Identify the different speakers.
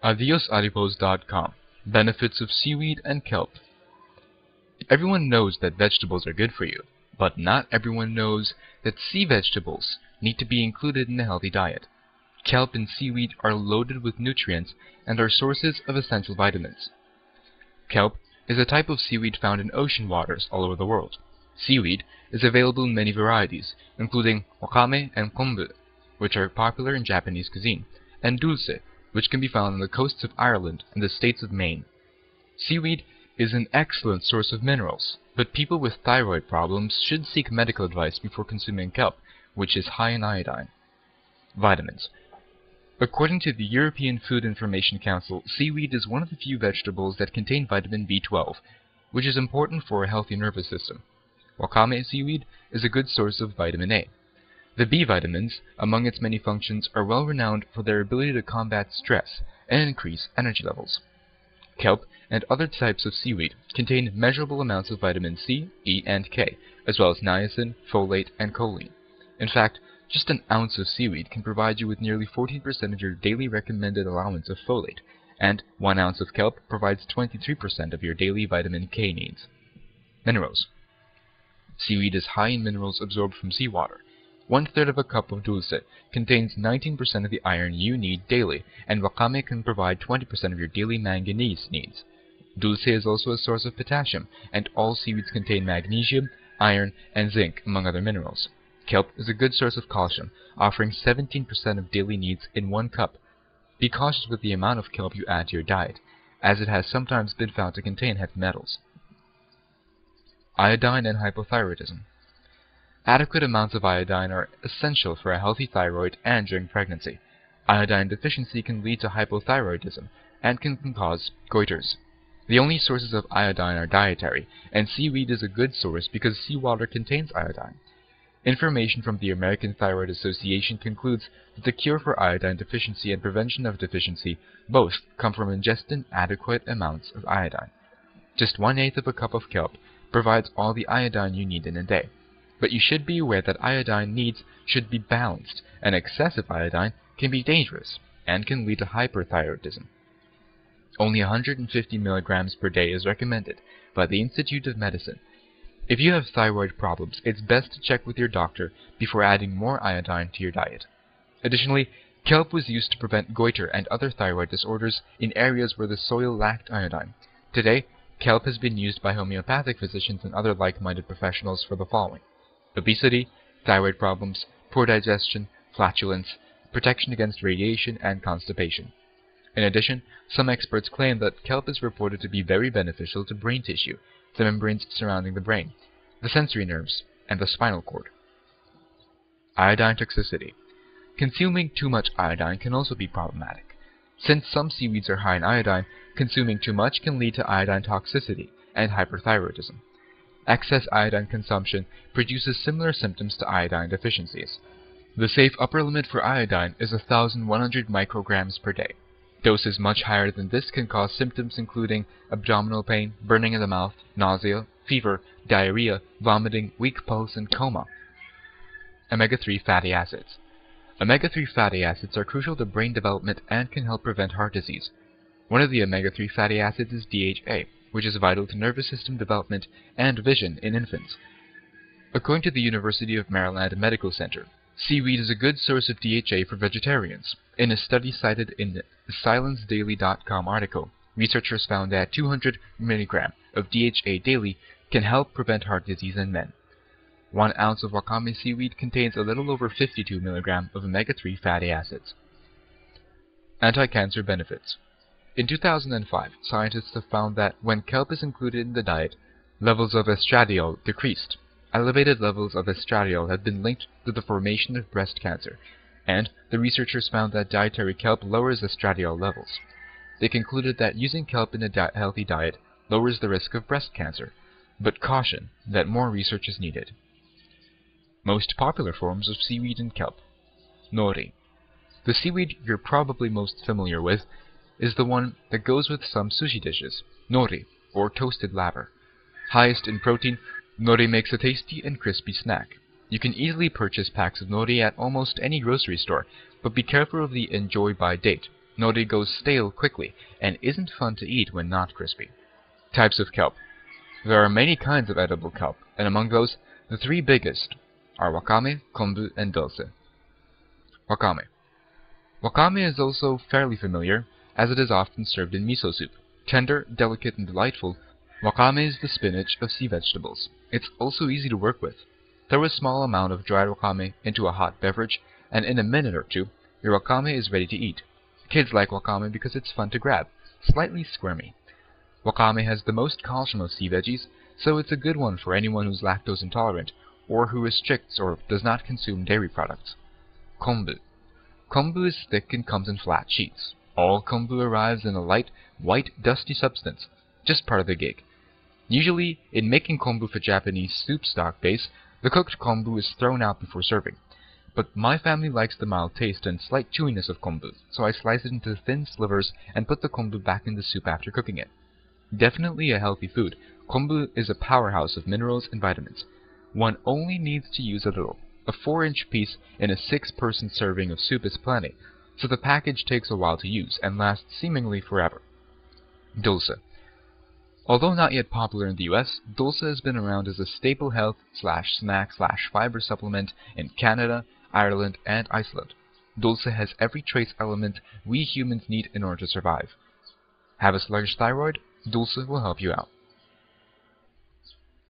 Speaker 1: Adiosadipose.com. Benefits of seaweed and kelp. Everyone knows that vegetables are good for you, but not everyone knows that sea vegetables need to be included in a healthy diet. Kelp and seaweed are loaded with nutrients and are sources of essential vitamins. Kelp is a type of seaweed found in ocean waters all over the world. Seaweed is available in many varieties, including Wakame and Kombu, which are popular in Japanese cuisine, and Dulce, which can be found on the coasts of Ireland and the states of Maine. Seaweed is an excellent source of minerals, but people with thyroid problems should seek medical advice before consuming kelp, which is high in iodine. Vitamins. According to the European Food Information Council, seaweed is one of the few vegetables that contain vitamin B12, which is important for a healthy nervous system. Wakame seaweed is a good source of vitamin A. The B vitamins, among its many functions, are well renowned for their ability to combat stress and increase energy levels. Kelp and other types of seaweed contain measurable amounts of vitamin C, E, and K, as well as niacin, folate, and choline. In fact, just an ounce of seaweed can provide you with nearly 14% of your daily recommended allowance of folate, and 1 ounce of kelp provides 23% of your daily vitamin K needs. Minerals. Seaweed is high in minerals absorbed from seawater. 1/3 of a cup of Dulce contains 19% of the iron you need daily, and Wakame can provide 20% of your daily manganese needs. Dulce is also a source of potassium, and all seaweeds contain magnesium, iron, and zinc, among other minerals. Kelp is a good source of calcium, offering 17% of daily needs in 1 cup. Be cautious with the amount of kelp you add to your diet, as it has sometimes been found to contain heavy metals. Iodine and hypothyroidism. Adequate amounts of iodine are essential for a healthy thyroid and during pregnancy. Iodine deficiency can lead to hypothyroidism and can cause goiters. The only sources of iodine are dietary, and seaweed is a good source because seawater contains iodine. Information from the American Thyroid Association concludes that the cure for iodine deficiency and prevention of deficiency both come from ingesting adequate amounts of iodine. Just 1/8 of a cup of kelp provides all the iodine you need in a day. But you should be aware that iodine needs should be balanced, and excessive iodine can be dangerous and can lead to hyperthyroidism. Only 150 milligrams per day is recommended by the Institute of Medicine. If you have thyroid problems, it's best to check with your doctor before adding more iodine to your diet. Additionally, kelp was used to prevent goiter and other thyroid disorders in areas where the soil lacked iodine. Today, kelp has been used by homeopathic physicians and other like-minded professionals for the following: obesity, thyroid problems, poor digestion, flatulence, protection against radiation, and constipation. In addition, some experts claim that kelp is reported to be very beneficial to brain tissue, the membranes surrounding the brain, the sensory nerves, and the spinal cord. Iodine toxicity. Consuming too much iodine can also be problematic. Since some seaweeds are high in iodine, consuming too much can lead to iodine toxicity and hyperthyroidism. Excess iodine consumption produces similar symptoms to iodine deficiencies. The safe upper limit for iodine is 1,100 micrograms per day. Doses much higher than this can cause symptoms including abdominal pain, burning in the mouth, nausea, fever, diarrhea, vomiting, weak pulse, and coma. Omega-3 fatty acids. Omega-3 fatty acids are crucial to brain development and can help prevent heart disease. One of the omega-3 fatty acids is DHA, which is vital to nervous system development and vision in infants. According to the University of Maryland Medical Center, seaweed is a good source of DHA for vegetarians. In a study cited in the ScienceDaily.com article, researchers found that 200 mg of DHA daily can help prevent heart disease in men. 1 ounce of Wakame seaweed contains a little over 52 mg of omega-3 fatty acids. Anti-cancer benefits. In 2005, scientists have found that when kelp is included in the diet, levels of estradiol decreased. Elevated levels of estradiol have been linked to the formation of breast cancer, and the researchers found that dietary kelp lowers estradiol levels. They concluded that using kelp in a healthy diet lowers the risk of breast cancer, but caution that more research is needed. Most popular forms of seaweed and kelp. Nori. The seaweed you're probably most familiar with is the one that goes with some sushi dishes, nori, or toasted laver. Highest in protein, nori makes a tasty and crispy snack. You can easily purchase packs of nori at almost any grocery store, but be careful of the enjoy by date. Nori goes stale quickly and isn't fun to eat when not crispy. Types of kelp. There are many kinds of edible kelp, and among those, the three biggest are Wakame, Kombu, and Dulse. Wakame. Wakame is also fairly familiar, as it is often served in miso soup. Tender, delicate, and delightful, wakame is the spinach of sea vegetables. It's also easy to work with. Throw a small amount of dried wakame into a hot beverage, and in a minute or two, your wakame is ready to eat. Kids like wakame because it's fun to grab, slightly squirmy. Wakame has the most calcium of sea veggies, so it's a good one for anyone who's lactose intolerant, or who restricts or does not consume dairy products. Kombu. Kombu is thick and comes in flat sheets. All kombu arrives in a light, white, dusty substance, just part of the gig. Usually, in making kombu for Japanese soup stock base, the cooked kombu is thrown out before serving. But my family likes the mild taste and slight chewiness of kombu, so I slice it into thin slivers and put the kombu back in the soup after cooking it. Definitely a healthy food, kombu is a powerhouse of minerals and vitamins. One only needs to use a little. A 4-inch piece in a 6-person serving of soup is plenty, so the package takes a while to use and lasts seemingly forever. Dulse. Although not yet popular in the US, Dulse has been around as a staple health/snack/fiber supplement in Canada, Ireland, and Iceland. Dulse has every trace element we humans need in order to survive. Have a sluggish thyroid? Dulse will help you out.